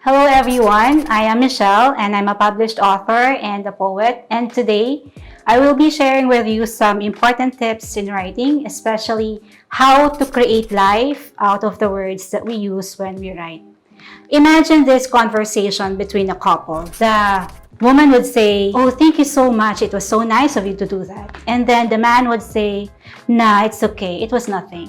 Hello everyone, I am Michelle and I'm a published author and a poet, and today I will be sharing with you some important tips in writing, especially how to create life out of the words that we use when we write. Imagine this conversation between a couple. The woman would say, "Oh, thank you so much, it was so nice of you to do that." And then the man would say, "Nah, it's okay, it was nothing."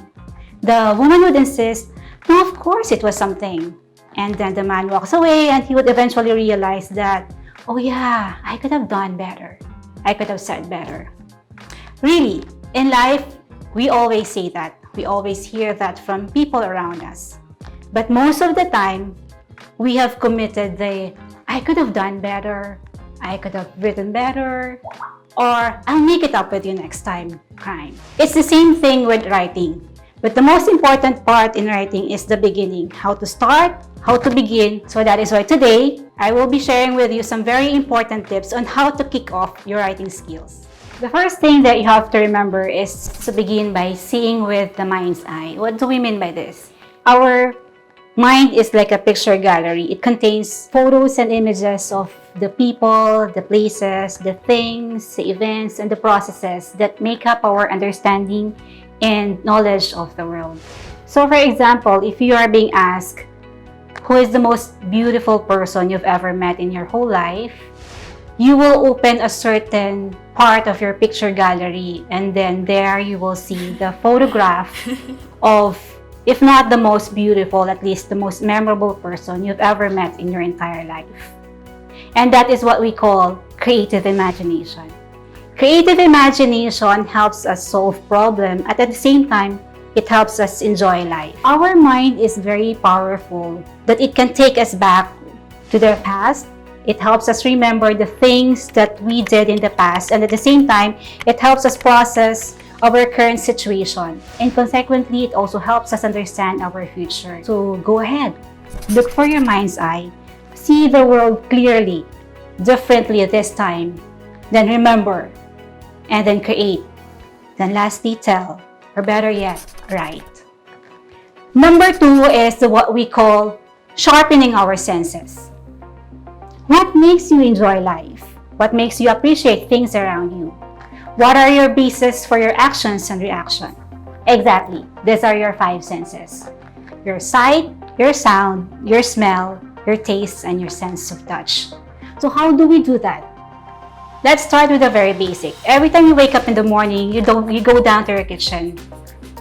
The woman would insist, "No, of course it was something." And then the man walks away and he would eventually realize that, "Oh yeah, I could have done better. I could have said better." Really, in life, we always say that. We always hear that from people around us. But most of the time, we have committed the, "I could have done better, I could have written better, or I'll make it up with you next time" crime. It's the same thing with writing. But the most important part in writing is the beginning, how to start, how to begin. So that is why today, I will be sharing with you some very important tips on how to kick off your writing skills. The first thing that you have to remember is to begin by seeing with the mind's eye. What do we mean by this? Our mind is like a picture gallery. It contains photos and images of the people, the places, the things, the events, and the processes that make up our understanding and knowledge of the world. So for example, if you are being asked, who is the most beautiful person you've ever met in your whole life, you will open a certain part of your picture gallery, and then there you will see the photograph of, if not the most beautiful, at least the most memorable person you've ever met in your entire life. And that is what we call creative imagination. Creative imagination helps us solve problems, and at the same time, it helps us enjoy life. Our mind is very powerful that it can take us back to the past. It helps us remember the things that we did in the past, and at the same time, it helps us process our current situation. And consequently, it also helps us understand our future. So go ahead, look for your mind's eye, see the world clearly, differently this time, then remember, and then create, then lastly tell, or better yet, write. Number 2 is what we call sharpening our senses. What makes you enjoy life? What makes you appreciate things around you? What are your bases for your actions and reaction? Exactly, these are your 5 senses. Your sight, your sound, your smell, your taste, and your sense of touch. So how do we do that? Let's start with the very basic. Every time you wake up in the morning, you go down to your kitchen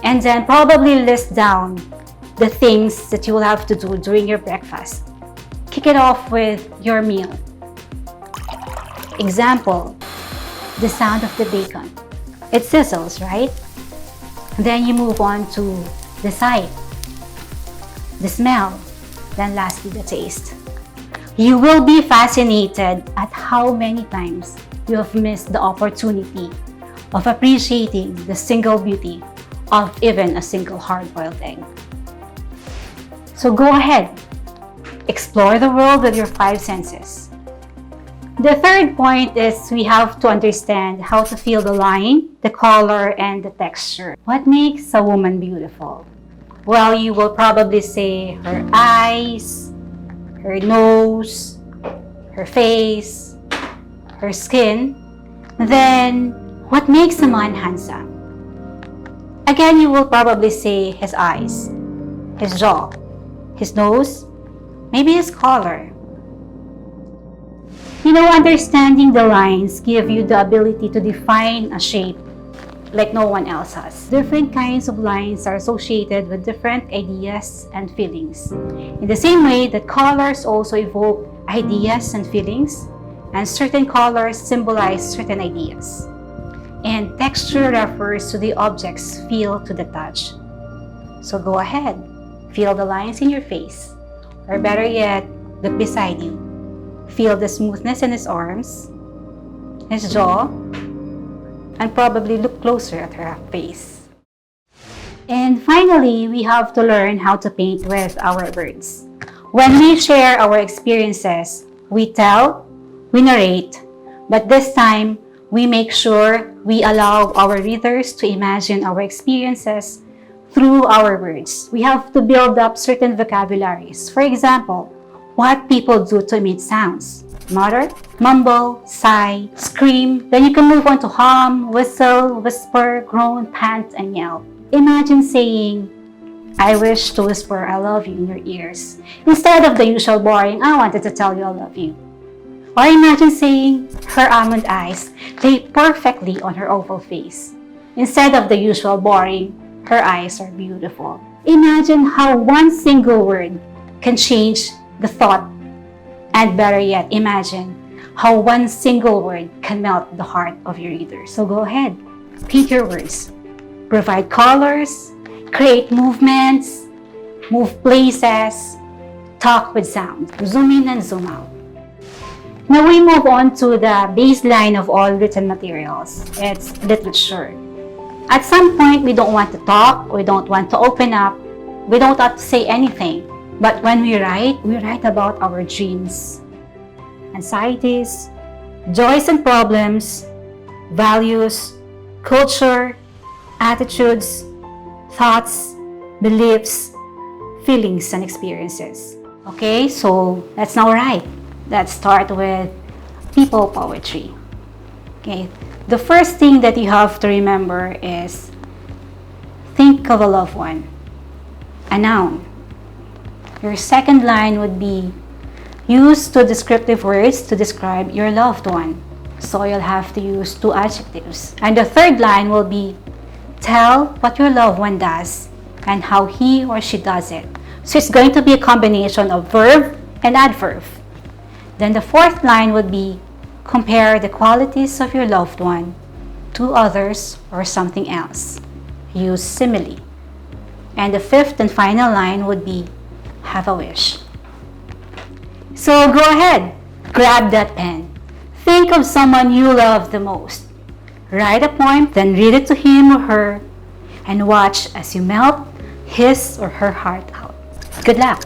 and then probably list down the things that you will have to do during your breakfast. Kick it off with your meal. Example, the sound of the bacon. It sizzles, right? Then you move on to the sight, the smell, then lastly the taste. You will be fascinated at how many times you have missed the opportunity of appreciating the single beauty of even a single hard-boiled egg. So go ahead, explore the world with your 5 senses. The third point is we have to understand how to feel the line, the color, and the texture. What makes a woman beautiful? Well, you will probably say her eyes, her nose, her face, her skin. Then, what makes a man handsome? Again, you will probably say his eyes, his jaw, his nose, maybe his color. You know, understanding the lines give you the ability to define a shape like no one else has. Different kinds of lines are associated with different ideas and feelings. In the same way that colors also evoke ideas and feelings, and certain colors symbolize certain ideas. And texture refers to the object's feel to the touch. So go ahead, feel the lines in your face, or better yet, look beside you. Feel the smoothness in his arms, his jaw, and probably look closer at her face. And finally, we have to learn how to paint with our words. When we share our experiences, we tell, we narrate, but this time, we make sure we allow our readers to imagine our experiences through our words. We have to build up certain vocabularies. For example, what people do to emit sounds. Mutter, mumble, sigh, scream. Then you can move on to hum, whistle, whisper, groan, pant, and yell. Imagine saying, I wish to whisper I love you in your ears, instead of the usual boring, I wanted to tell you I love you. Or imagine saying, her almond eyes lay perfectly on her oval face, instead of the usual boring, her eyes are beautiful. Imagine how one single word can change the thought. And better yet, imagine how one single word can melt the heart of your reader. So go ahead, pick your words. Provide colors, create movements, move places, talk with sound. Zoom in and zoom out. Now we move on to the baseline of all written materials. It's literature. At some point, we don't want to talk, we don't want to open up, we don't have to say anything. But when we write about our dreams, anxieties, joys and problems, values, culture, attitudes, thoughts, beliefs, feelings, and experiences. Okay, so let's now write. Let's start with people poetry. Okay, the first thing that you have to remember is think of a loved one, a noun. Your second line would be use two descriptive words to describe your loved one. So you'll have to use two adjectives. And the third line will be tell what your loved one does and how he or she does it. So it's going to be a combination of verb and adverb. Then the fourth line would be compare the qualities of your loved one to others or something else. Use simile. And the fifth and final line would be have a wish. So go ahead, grab that pen. Think of someone you love the most. Write a poem, then read it to him or her, and watch as you melt his or her heart out. Good luck!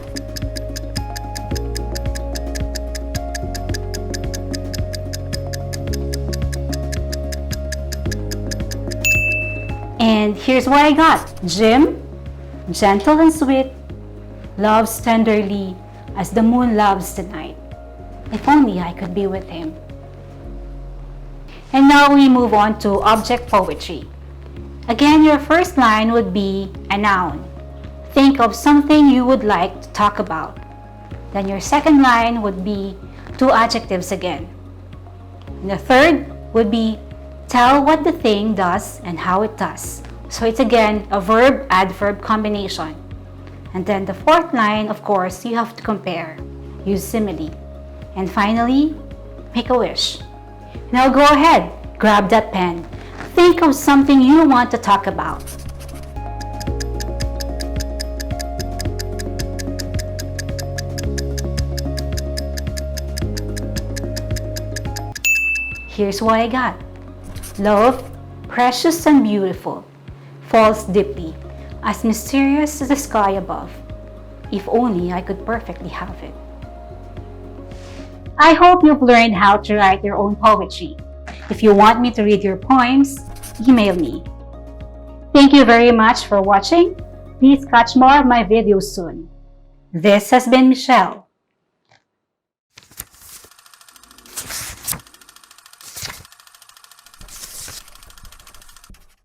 And here's what I got. Jim, gentle and sweet, loves tenderly as the moon loves the night. If only I could be with him. And now we move on to object poetry. Again, your first line would be a noun. Think of something you would like to talk about. Then your second line would be two adjectives again. And the third would be tell what the thing does and how it does. So it's again a verb-adverb combination. And then the fourth line, of course, you have to compare. Use simile. And finally, make a wish. Now go ahead, grab that pen. Think of something you want to talk about. Here's what I got. Love, precious and beautiful, falls deeply, as mysterious as the sky above. If only I could perfectly have it. I hope you've learned how to write your own poetry. If you want me to read your poems, email me. Thank you very much for watching. Please catch more of my videos soon. This has been Michelle.